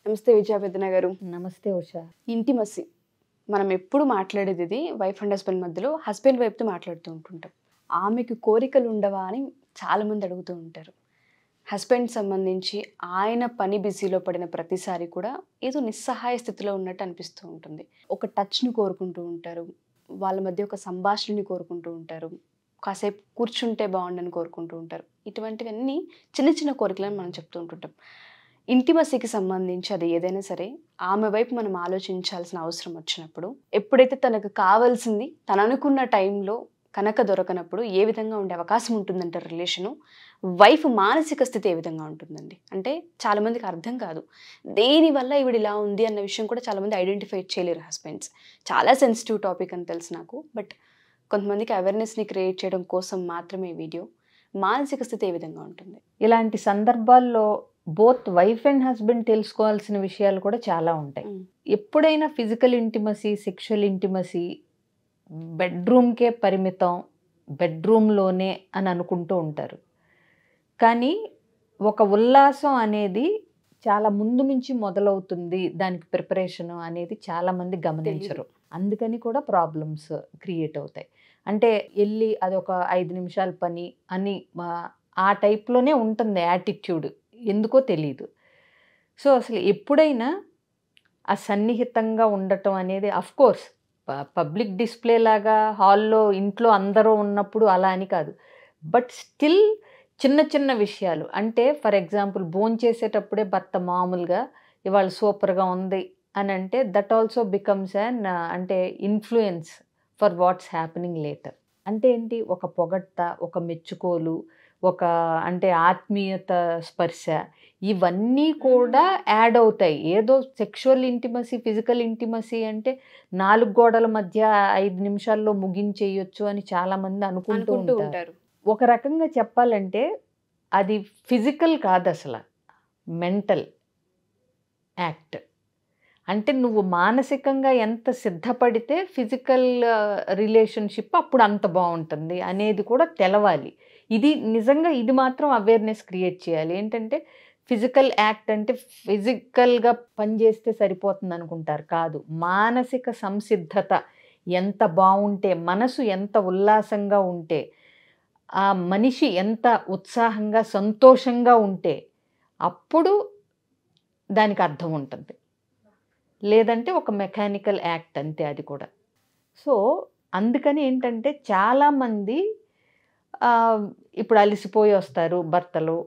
నమస్తే విజయవేదన గారు. నమస్తే ఉషా. ఇంటిమసీ మనం ఎప్పుడు మాట్లాడేది ఇది వైఫ్ అండ్ హస్బెండ్ మధ్యలో హస్బెండ్ వైపుతో మాట్లాడుతూ ఉంటుంటాం. ఆమెకు కోరికలు ఉండవా అని చాలామంది అడుగుతూ ఉంటారు. హస్బెండ్ సంబంధించి ఆయన పని బిజీలో పడిన ప్రతిసారి కూడా ఏదో నిస్సహాయ స్థితిలో ఉన్నట్టు అనిపిస్తూ ఉంటుంది. ఒక టచ్ను కోరుకుంటూ ఉంటారు, వాళ్ళ మధ్య ఒక సంభాషణని కోరుకుంటూ ఉంటారు, కాసేపు కూర్చుంటే బాగుండని కోరుకుంటూ ఉంటారు. ఇటువంటివన్నీ చిన్న చిన్న కోరికలని మనం చెప్తూ ఉంటుంటాం. ఇంటిమసీకి సంబంధించి అది ఏదైనా సరే ఆమె వైపు మనం ఆలోచించాల్సిన అవసరం వచ్చినప్పుడు, ఎప్పుడైతే తనకు కావాల్సింది తను అనుకున్న టైంలో కనుక దొరకనప్పుడు ఏ విధంగా ఉండే అవకాశం ఉంటుందంటే రిలేషను, వైఫ్ మానసిక స్థితి ఏ విధంగా ఉంటుందండి? అంటే చాలామందికి అర్థం కాదు, దేనివల్ల ఈవిడ ఇలా ఉంది అన్న విషయం కూడా చాలామంది ఐడెంటిఫై చేయలేరు హస్బెండ్స్. చాలా సెన్సిటివ్ టాపిక్ అని తెలుసు నాకు, బట్ కొంతమందికి అవేర్నెస్ని క్రియేట్ చేయడం కోసం మాత్రమే వీడియో. మానసిక స్థితి ఏ విధంగా ఉంటుంది? ఇలాంటి సందర్భాల్లో బోత్ వైఫ్ అండ్ హస్బెండ్ తెలుసుకోవాల్సిన విషయాలు కూడా చాలా ఉంటాయి. ఎప్పుడైనా ఫిజికల్ ఇంటిమసీ, సెక్షువల్ ఇంటిమసీ బెడ్రూమ్కే పరిమితం, బెడ్రూమ్లోనే అని అనుకుంటూ ఉంటారు. కానీ ఒక ఉల్లాసం అనేది చాలా ముందు నుంచి మొదలవుతుంది, దానికి ప్రిపరేషన్ అనేది చాలామంది గమనించరు. అందుకని కూడా ప్రాబ్లమ్స్ క్రియేట్ అవుతాయి. అంటే వెళ్ళి అదొక 5 నిమిషాల పని అని ఆ టైప్లోనే ఉంటుంది యాటిట్యూడ్, ఎందుకో తెలీదు. సో అసలు ఎప్పుడైనా ఆ సన్నిహితంగా ఉండటం అనేది అఫ్కోర్స్ పబ్లిక్ డిస్ప్లే లాగా హాల్లో ఇంట్లో అందరూ ఉన్నప్పుడు అలా అని కాదు, బట్ స్టిల్ చిన్న చిన్న విషయాలు. అంటే ఫర్ ఎగ్జాంపుల్ భోంచేసేటప్పుడే భర్త మామూలుగా ఇవాళ సూపర్గా ఉంది అని అంటే దట్ ఆల్సో బికమ్స్ అన్ అంటే influence for what's happening later. అంటే ఏంటి, ఒక పొగడ్త, ఒక మెచ్చుకోలు, ఒక అంటే ఆత్మీయత స్పర్శ, ఇవన్నీ కూడా యాడ్ అవుతాయి. ఏదో సెక్షువల్ ఇంటిమసీ, ఫిజికల్ ఇంటిమసీ అంటే 4 గోడల మధ్య 5 నిమిషాల్లో ముగించేయొచ్చు అని చాలామంది అనుకుంటూ ఉంటారు. ఒక రకంగా చెప్పాలంటే అది ఫిజికల్ కాదు, అసలు మెంటల్ యాక్ట్. అంటే నువ్వు మానసికంగా ఎంత సిద్ధపడితే ఫిజికల్ రిలేషన్షిప్ అప్పుడు అంత బాగుంటుంది అనేది కూడా తెలవాలి. ఇది నిజంగా ఇది మాత్రం అవేర్నెస్ క్రియేట్ చేయాలి. ఏంటంటే ఫిజికల్ యాక్ట్ అంటే ఫిజికల్గా పనిచేస్తే సరిపోతుంది అనుకుంటారు, కాదు. మానసిక సంసిద్ధత ఎంత బాగుంటే, మనసు ఎంత ఉల్లాసంగా ఉంటే, ఆ మనిషి ఎంత ఉత్సాహంగా సంతోషంగా ఉంటే అప్పుడు దానికి అర్థం ఉంటుంది. లేదంటే ఒక మెకానికల్ యాక్ట్ అంతే అది కూడా. సో అందుకని ఏంటంటే చాలామంది ఇప్పుడు అలసిపోయి వస్తారు భర్తలు,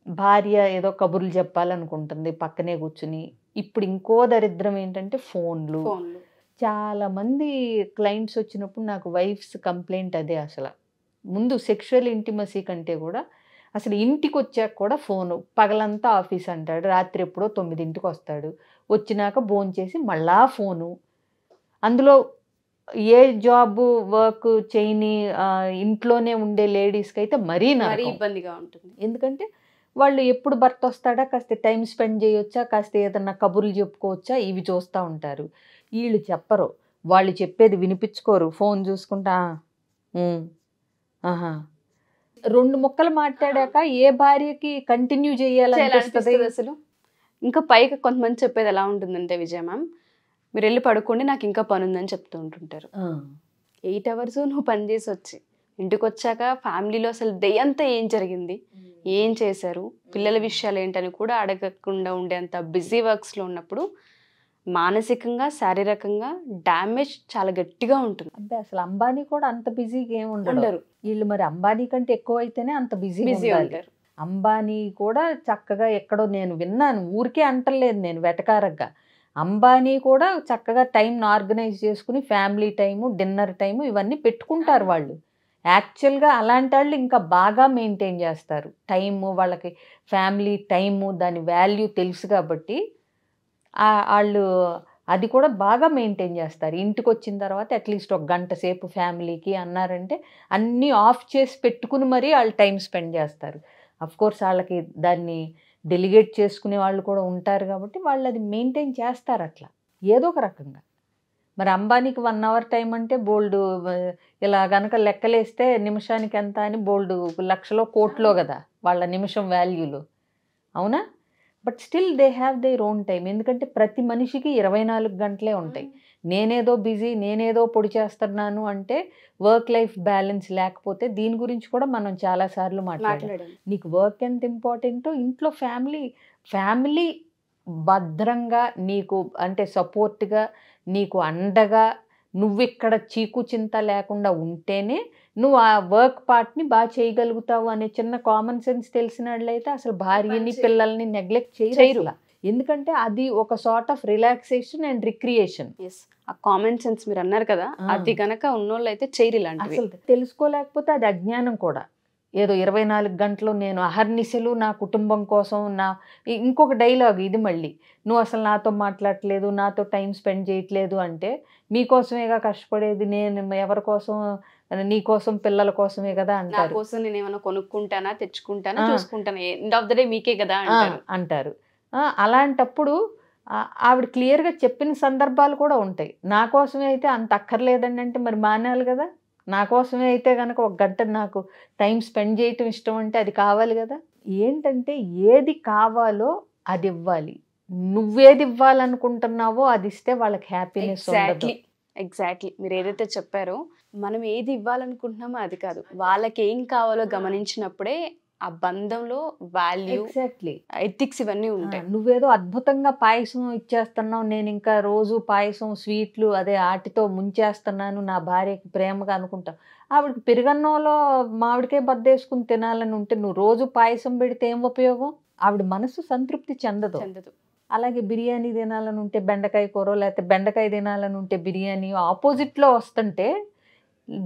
భార్య ఏదో కబుర్లు చెప్పాలనుకుంటుంది పక్కనే కూర్చుని. ఇప్పుడు ఇంకో దరిద్రం ఏంటంటే ఫోన్లు. చాలామంది క్లయింట్స్ వచ్చినప్పుడు నాకు వైఫ్స్ కంప్లైంట్ అదే. అసలు ముందు సెక్షువల్ ఇంటిమసీ కంటే కూడా అసలు ఇంటికి వచ్చాక కూడా ఫోను, పగలంతా ఆఫీస్ అంటాడు, రాత్రి ఎప్పుడో 9ంటికి వస్తాడు, వచ్చినాక భోంచేసి మళ్ళా ఫోను. అందులో ఏ జాబ్ వర్క్ చేయని ఇంట్లోనే ఉండే లేడీస్కి అయితే మరీ ఇబ్బందిగా ఉంటుంది. ఎందుకంటే వాళ్ళు ఎప్పుడు భర్త వస్తాడా, కాస్త టైం స్పెండ్ చేయొచ్చా, కాస్త ఏదన్నా కబుర్లు చెప్పుకోవచ్చా, ఇవి చూస్తూ ఉంటారు. వీళ్ళు చెప్పరు, వాళ్ళు చెప్పేది వినిపించుకోరు, ఫోన్ చూసుకుంటా ఆహా 2 ముక్కలు మాట్లాడాక ఏ భార్యకి కంటిన్యూ చేయాలనిపిస్తుంది అసలు? ఇంకా పైగా కొంతమంది చెప్పేది ఎలా ఉంటుందంటే, విజయ మ్యామ్ మీరు వెళ్ళి పడుకోండి, నాకు ఇంకా పని ఉందని చెప్తూ ఉంటుంటారు. 8 అవర్స్ నువ్వు పని చేసి వచ్చి ఇంటికి వచ్చాక ఫ్యామిలీలో అసలు దెయ్యంతా ఏం జరిగింది, ఏం చేశారు, పిల్లల విషయాలు ఏంటని కూడా అడగకుండా ఉండేంత బిజీ వర్క్స్లో ఉన్నప్పుడు మానసికంగా శారీరకంగా డ్యామేజ్ చాలా గట్టిగా ఉంటుంది. అంటే అసలు అంబానీ కూడా అంత బిజీగా ఏమి ఉండరు వీళ్ళు. మరి అంబానీ కంటే ఎక్కువ అయితేనే అంత బిజీ ఉంటారు. అంబానీ కూడా చక్కగా ఎక్కడో నేను విన్నాను, ఊరికే అంటలేదు నేను వెటకారంగా, అంబానీ కూడా చక్కగా టైంను ఆర్గనైజ్ చేసుకుని ఫ్యామిలీ టైము, డిన్నర్ టైము ఇవన్నీ పెట్టుకుంటారు వాళ్ళు. యాక్చువల్గా అలాంటి వాళ్ళు ఇంకా బాగా మెయింటైన్ చేస్తారు టైము, వాళ్ళకి ఫ్యామిలీ టైము దాని వాల్యూ తెలుసు కాబట్టి వాళ్ళు అది కూడా బాగా మెయింటైన్ చేస్తారు. ఇంటికి వచ్చిన తర్వాత అట్లీస్ట్ 1 గంట సేపు ఫ్యామిలీకి అన్నారంటే అన్నీ ఆఫ్ చేసి పెట్టుకుని మరీ వాళ్ళు టైం స్పెండ్ చేస్తారు. అఫ్కోర్స్ వాళ్ళకి దాన్ని డెలిగేట్ చేసుకునే వాళ్ళు కూడా ఉంటారు కాబట్టి వాళ్ళు అది మెయింటైన్ చేస్తారు అట్లా ఏదో ఒక రకంగా. మరి అంబానీకి 1 అవర్ టైం అంటే బోల్డు, ఇలా కనుక లెక్కలేస్తే నిమిషానికి ఎంత అని బోల్డు లక్షలో కోట్లో కదా వాళ్ళ నిమిషం వాల్యూలు, అవునా? But still they have their own time. ఎందుకంటే ప్రతి మనిషికి 24 గంటలే ఉంటాయి. నేనేదో బిజీ, నేనేదో పొడి చేస్తున్నాను అంటే వర్క్ లైఫ్ బ్యాలెన్స్ లేకపోతే దీని గురించి కూడా మనం చాలాసార్లు మాట్లాడాం. నీకు వర్క్ ఎంత ఇంపార్టెంటో ఇంట్లో ఫ్యామిలీ భద్రంగా నీకు అంటే సపోర్ట్గా, నీకు అండగా, నువ్వు ఇక్కడ చీకు చింత లేకుండా ఉంటేనే నువ్వు ఆ వర్క్ పార్ట్ని బాగా చేయగలుగుతావు అనే చిన్న కామన్ సెన్స్ తెలిసిన వాళ్ళైతే అసలు భార్యని పిల్లల్ని నెగ్లెక్ట్ చేయరు. ఎందుకంటే అది ఒక sort of relaxation and recreation. ఆ కామన్ సెన్స్ మీరు అన్నారు కదా, అది కనుక ఉన్నోళ్ళు అయితే చేయరు ఇలాంటివి. అసలు తెలుసుకోలేకపోతే అది అజ్ఞానం కూడా. ఏదో 24 గంటలు నేను అహర్నిశలు నా కుటుంబం కోసం ఇంకొక డైలాగ్ ఇది మళ్ళీ, నువ్వు అసలు నాతో మాట్లాడట్లేదు, నాతో టైం స్పెండ్ చేయట్లేదు అంటే మీకోసమేగా కష్టపడేది, నేను ఎవరి కోసం, నీ కోసం పిల్లల కోసమే కదా అంటారు. కోసం నేను ఏమైనా కొనుక్కుంటానా, తెచ్చుకుంటానా, చూసుకుంటానా, ఎండ్ ఆఫ్ ద డే మీకే కదా అంటారు. అలాంటప్పుడు ఆవిడ క్లియర్గా చెప్పిన సందర్భాలు కూడా ఉంటాయి. నా కోసమే అయితే అంత అక్కర్లేదండి అంటే మరి మానేయాలి కదా. నా కోసమే అయితే కనుక 1 గంట నాకు టైం స్పెండ్ చేయటం ఇష్టం అంటే అది కావాలి కదా. ఏంటంటే ఏది కావాలో అది ఇవ్వాలి. నువ్వేది ఇవ్వాలనుకుంటున్నావో అది ఇస్తే వాళ్ళకి హ్యాపీనెస్ ఉండదు. ఎగ్జాక్ట్లీ మీరు ఏదైతే చెప్పారో, మనం ఏది ఇవ్వాలనుకుంటున్నామో అది కాదు, వాళ్ళకి ఏం కావాలో గమనించినప్పుడే ఆ బంధంలో వాల్యూ, ఎగ్జాక్ట్లీ ఎథిక్స్ ఇవన్నీ ఉంటాయి. నువ్వేదో అద్భుతంగా పాయసం ఇచ్చేస్తున్నావు, నేను ఇంకా రోజు పాయసం స్వీట్లు అదే ఆటితో ముంచేస్తున్నాను నా భార్యకి ప్రేమగా అనుకుంటావు. ఆవిడకి పెరుగన్నంలో మామిడికాయ బద్దేసుకుని తినాలని ఉంటే నువ్వు రోజు పాయసం పెడితే ఏం ఉపయోగం? ఆవిడ మనసు సంతృప్తి చెందదు. అలాగే బిర్యానీ తినాలని ఉంటే బెండకాయ కూర, లేకపోతే బెండకాయ తినాలని ఉంటే బిర్యానీ, ఆపోజిట్లో వస్తుంటే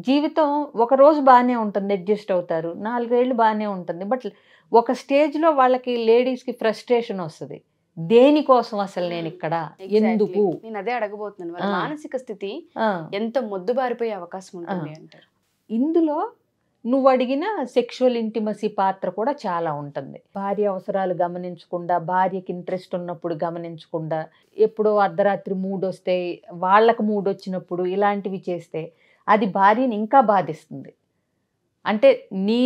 జీవితం ఒకరోజు బాగానే ఉంటుంది, అడ్జస్ట్ అవుతారు, 4 ఏళ్ళు బాగానే ఉంటుంది. బట్ ఒక స్టేజ్లో వాళ్ళకి లేడీస్కి ఫ్రస్ట్రేషన్ వస్తుంది. దేనికోసం అసలు నేను ఇక్కడ ఎందుకు? నేను అదే అడగబోతున్నాను, వాళ్ళ మానసిక స్థితి ఎంత మొద్దుబారిపోయే అవకాశం ఉంటుంది అంటారు. ఇందులో నువ్వు అడిగిన సెక్షువల్ ఇంటిమసీ పాత్ర కూడా చాలా ఉంటుంది. భార్య అవసరాలు గమనించకుండా, భార్యకి ఇంట్రెస్ట్ ఉన్నప్పుడు గమనించకుండా, ఎప్పుడో అర్ధరాత్రి మూడ్ వస్తే, వాళ్ళకు మూడ్ వచ్చినప్పుడు ఇలాంటివి చేస్తే అది భార్యని ఇంకా బాధిస్తుంది. అంటే నీ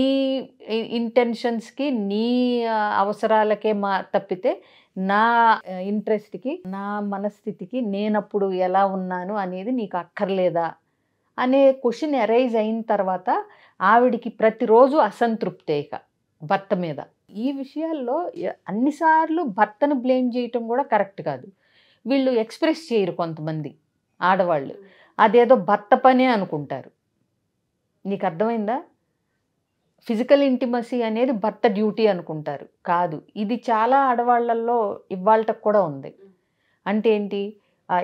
ఇంటెన్షన్స్కి, నీ అవసరాలకే తప్పితే నా ఇంట్రెస్ట్కి, నా మనస్థితికి నేనప్పుడు ఎలా ఉన్నాను అనేది నీకు అక్కర్లేదా అనే క్వశ్చన్ అరైజ్ అయిన తర్వాత ఆవిడికి ప్రతిరోజు అసంతృప్తే ఇక భర్త మీద. ఈ విషయాల్లో అన్నిసార్లు భర్తను బ్లేమ్ చేయటం కూడా కరెక్ట్ కాదు. వీళ్ళు ఎక్స్ప్రెస్ చేయరు కొంతమంది ఆడవాళ్ళు, అదేదో భర్త పనే అనుకుంటారు. నీకు అర్థమైందా? ఫిజికల్ ఇంటిమసీ అనేది భర్త డ్యూటీ అనుకుంటారు. కాదు, ఇది చాలా ఆడవాళ్ళల్లో ఇవాళకు కూడా ఉంది. అంటే ఏంటి?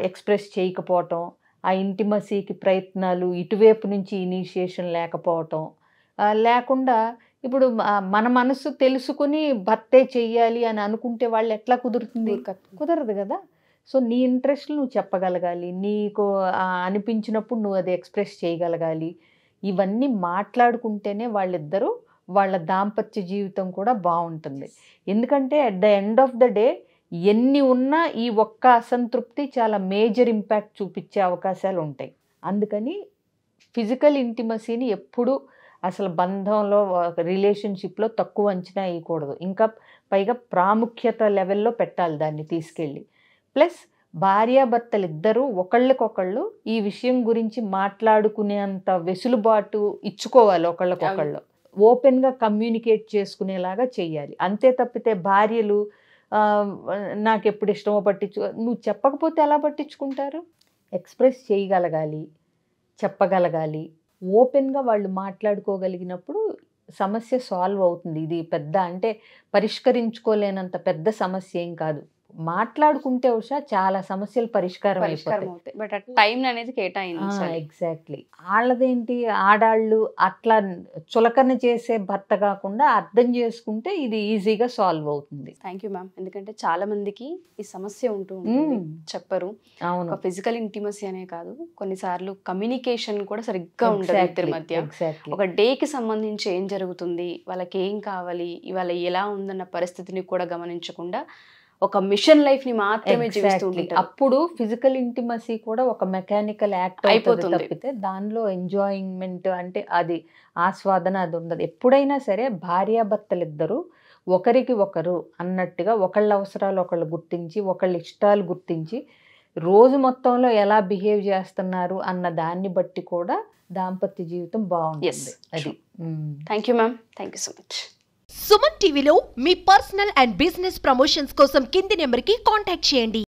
ఎక్స్ప్రెస్ చేయకపోవటం, ఆ ఇంటిమసీకి ప్రయత్నాలు ఇటువైపు నుంచి ఇనిషియేషన్ లేకపోవటం, లేకుండా ఇప్పుడు మన మనసు తెలుసుకుని భర్తే చెయ్యాలి అని అనుకుంటే వాళ్ళు ఎట్లా కుదురుతుంది? కుదరదు కదా. సో నీ ఇంట్రెస్ట్లు నువ్వు చెప్పగలగాలి, నీకు అనిపించినప్పుడు నువ్వు అది ఎక్స్ప్రెస్ చేయగలగాలి. ఇవన్నీ మాట్లాడుకుంటేనే వాళ్ళిద్దరూ వాళ్ళ దాంపత్య జీవితం కూడా బాగుంటుంది. ఎందుకంటే at the end of the day ఎన్ని ఉన్నా ఈ ఒక్క అసంతృప్తి చాలా మేజర్ ఇంపాక్ట్ చూపించే అవకాశాలు ఉంటాయి. అందుకని ఫిజికల్ ఇంటిమసీని ఎప్పుడూ అసలు బంధంలో, రిలేషన్షిప్లో తక్కువ అంచనా వేయకూడదు. ఇంకా పైగా ప్రాముఖ్యత లెవెల్లో పెట్టాలి దాన్ని తీసుకెళ్ళి. ప్లస్ భార్యాభర్తలు ఇద్దరూ ఒకళ్ళకొకళ్ళు ఈ విషయం గురించి మాట్లాడుకునేంత వెసులుబాటు ఇచ్చుకోవాలి, ఒకళ్ళకొకళ్ళు ఓపెన్గా కమ్యూనికేట్ చేసుకునేలాగా చెయ్యాలి. అంతే తప్పితే భార్యలు నాకు ఎప్పుడు ఇష్టమో నువ్వు చెప్పకపోతే ఎలా పట్టించుకుంటారు? ఎక్స్ప్రెస్ చేయగలగాలి, చెప్పగలగాలి. ఓపెన్గా వాళ్ళు మాట్లాడుకోగలిగినప్పుడు సమస్య సాల్వ్ అవుతుంది. ఇది పెద్ద అంటే పరిష్కరించుకోలేనంత పెద్ద సమస్య ఏం కాదు. మాట్లాడుకుంటే ఉషా చాలా సమస్యలు పరిష్కారం అయిపోతాయి. బట్ టైం అనేది కేటాయించాలి. ఎగ్జాక్ట్లీ. వాళ్ళదేంటి, ఆడాళ్ళు అట్లా చులకన చేసే భర్త కాకుండా అర్థం చేసుకుంటే ఇది ఈజీగా సాల్వ్ అవుతుంది. Thank you ma'am. ఎందుకంటే చాలా మందికి ఈ సమస్య ఉంటూ ఉంటుంది, చెప్పరు. అవును, ఫిజికల్ ఇంటిమసీ అనే కాదు, కొన్నిసార్లు కమ్యూనికేషన్ కూడా సరిగ్గా ఉండదు ఇద్దరి మధ్య. ఒక డేకి సంబంధించి ఏం జరుగుతుంది, వాళ్ళకి ఏం కావాలి, ఇవాళ ఎలా ఉందన్న పరిస్థితిని కూడా గమనించకుండా ఒక మిషన్ లైఫ్ ని మాత్రమే జీవిస్తుంది. అప్పుడు ఫిజికల్ ఇంటిమసీ కూడా ఒక మెకానికల్ యాక్ట్ అయిపోతుంది తప్పితే దానిలో ఎంజాయ్మెంట్ అంటే అది ఆస్వాదన అది ఉండదు. ఎప్పుడైనా సరే భార్యాభర్తలు ఇద్దరు ఒకరికి ఒకరు అన్నట్టుగా ఒకళ్ళ అవసరాలు ఒకళ్ళు గుర్తించి, ఒకళ్ళ ఇష్టాలు గుర్తించి, రోజు మొత్తంలో ఎలా బిహేవ్ చేస్తున్నారు అన్న దాన్ని బట్టి కూడా దాంపత్య జీవితం బాగుంటుంది. అది. Thank you ma'am, thank you so much. Suman టీవీలో మీ పర్సనల్ అండ్ బిజినెస్ ప్రమోషన్స్ కోసం కింది నెంబర్కి కాంటాక్ట్ చేయండి.